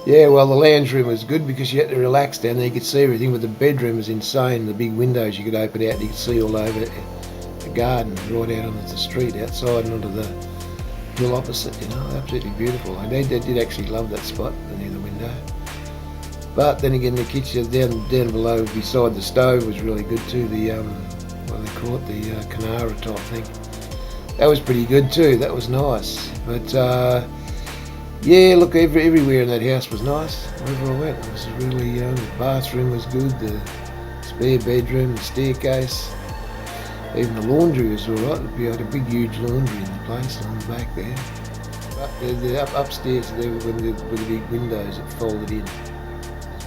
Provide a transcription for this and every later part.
Yeah, well, the lounge room was good because you had to relax down there. You could see everything, but the bedroom was insane. The big windows you could open out and you could see all over the garden, right out onto the street outside and onto the hill opposite, you know, absolutely beautiful. And they did actually love that spot near the window. But then again, the kitchen down below beside the stove was really good too. The what do they call it? The Canara type thing. That was pretty good too. That was nice. But yeah, look, everywhere in that house was nice. Wherever I went, it was really. The bathroom was good. The spare bedroom, the staircase, even the laundry was all right. We had a big, huge laundry in the place on the back there. But the upstairs there were the big windows that folded in.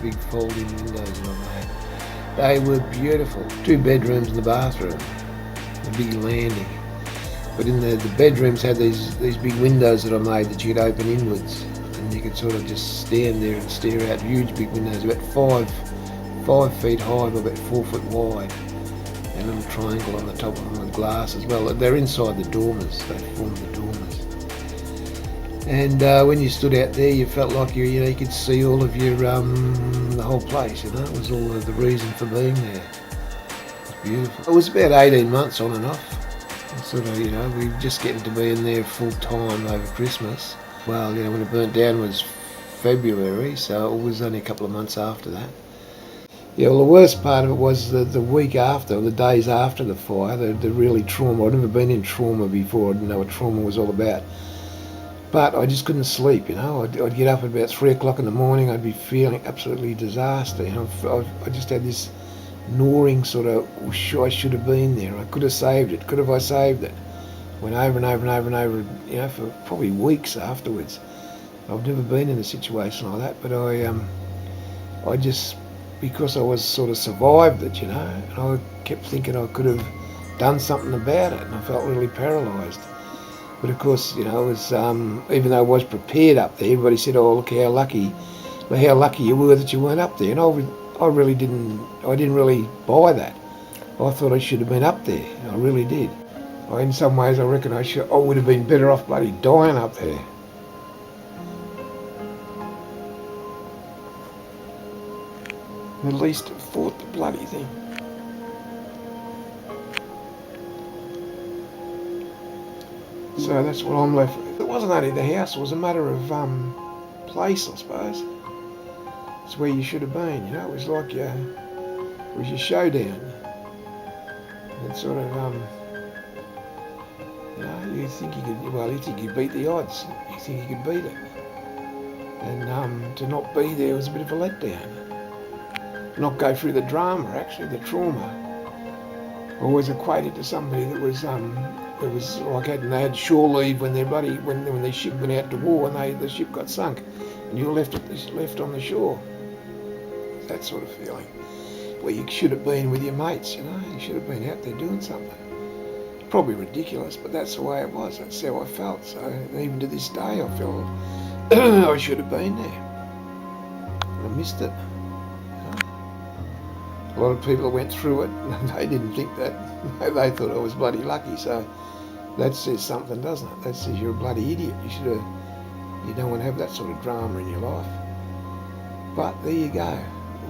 Big folding windows that I made. They were beautiful. 2 bedrooms in the bathroom, a big landing. But in the bedrooms had these big windows that I made that you could open inwards, and you could sort of just stand there and stare out. Huge big windows, about 5 feet high by about 4 foot wide. And a little triangle on the top of them with glass as well. They're inside the dormers. They form the dormers. And when you stood out there, you felt like you could see all of your the whole place. You know, it was all the reason for being there. It was beautiful. It was about 18 months on and off. Sort of, we were just getting to be in there full time over Christmas. Well, when it burnt down was February, so it was only a couple of months after that. Yeah, well, the worst part of it was the week after, or the days after the fire, the really trauma. I'd never been in trauma before. I didn't know what trauma was all about. But I just couldn't sleep, I'd get up at about 3 o'clock in the morning. I'd be feeling absolutely disaster. I just had this gnawing sort of, I should have been there. I could have saved it. Could have I saved it? Went over and over and over and over, for probably weeks afterwards. I've never been in a situation like that, but I just, because I was sort of survived it, and I kept thinking I could have done something about it, and I felt really paralysed. But of course, it was, even though I was prepared up there, everybody said, oh, look how lucky you were that you weren't up there. And I didn't really buy that. I thought I should have been up there. I really did. In some ways, I reckon I would have been better off bloody dying up there. At least fought the bloody thing. So that's what I'm left with. It wasn't only the house, it was a matter of place, I suppose. It's where you should have been, it was like it was your showdown. It's sort of, you think you beat the odds. You think you could beat it. And to not be there was a bit of a letdown. Not go through the drama, actually, the trauma. I always equated to somebody that was like they had shore leave when when their ship went out to war and the ship got sunk, and you were left on the shore. That sort of feeling, where you should have been with your mates. You should have been out there doing something. Probably ridiculous, but that's the way it was. That's how I felt. So even to this day, I feel I should have been there. I missed it. A lot of people that went through it, they didn't think that. They thought I was bloody lucky. So that says something, doesn't it? That says you're a bloody idiot. You don't want to have that sort of drama in your life. But there you go.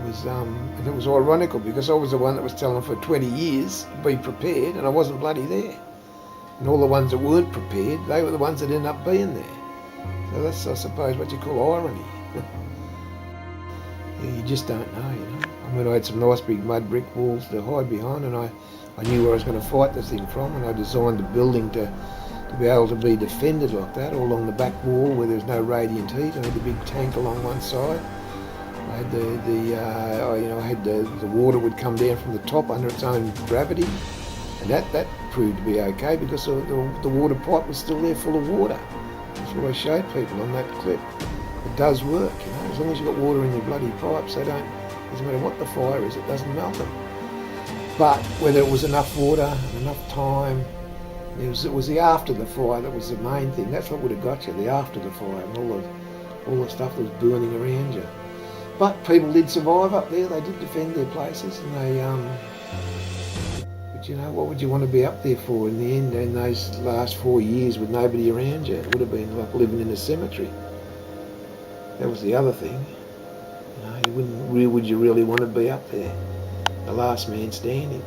It was ironical because I was the one that was telling them for 20 years, be prepared, and I wasn't bloody there. And all the ones that weren't prepared, they were the ones that ended up being there. So that's, I suppose, what you call irony. Yeah, you just don't know, I had some nice big mud brick walls to hide behind, and I knew where I was going to fight the thing from, and I designed the building to be able to be defended like that, all along the back wall where there was no radiant heat. I had the big tank along one side. I had I had the water would come down from the top under its own gravity, and that proved to be okay because the water pipe was still there full of water. That's what I showed people on that clip. It does work, as long as you've got water in your bloody pipes, doesn't matter what the fire is, it doesn't melt them. But whether it was enough water and enough time, it was the after the fire that was the main thing. That's what would have got you, the after the fire, and all the stuff that was burning around you. But people did survive up there. They did defend their places, and but what would you want to be up there for in the end? In those last 4 years with nobody around you, it would have been like living in a cemetery. That was the other thing. You know, would you really want to be up there, the last man standing?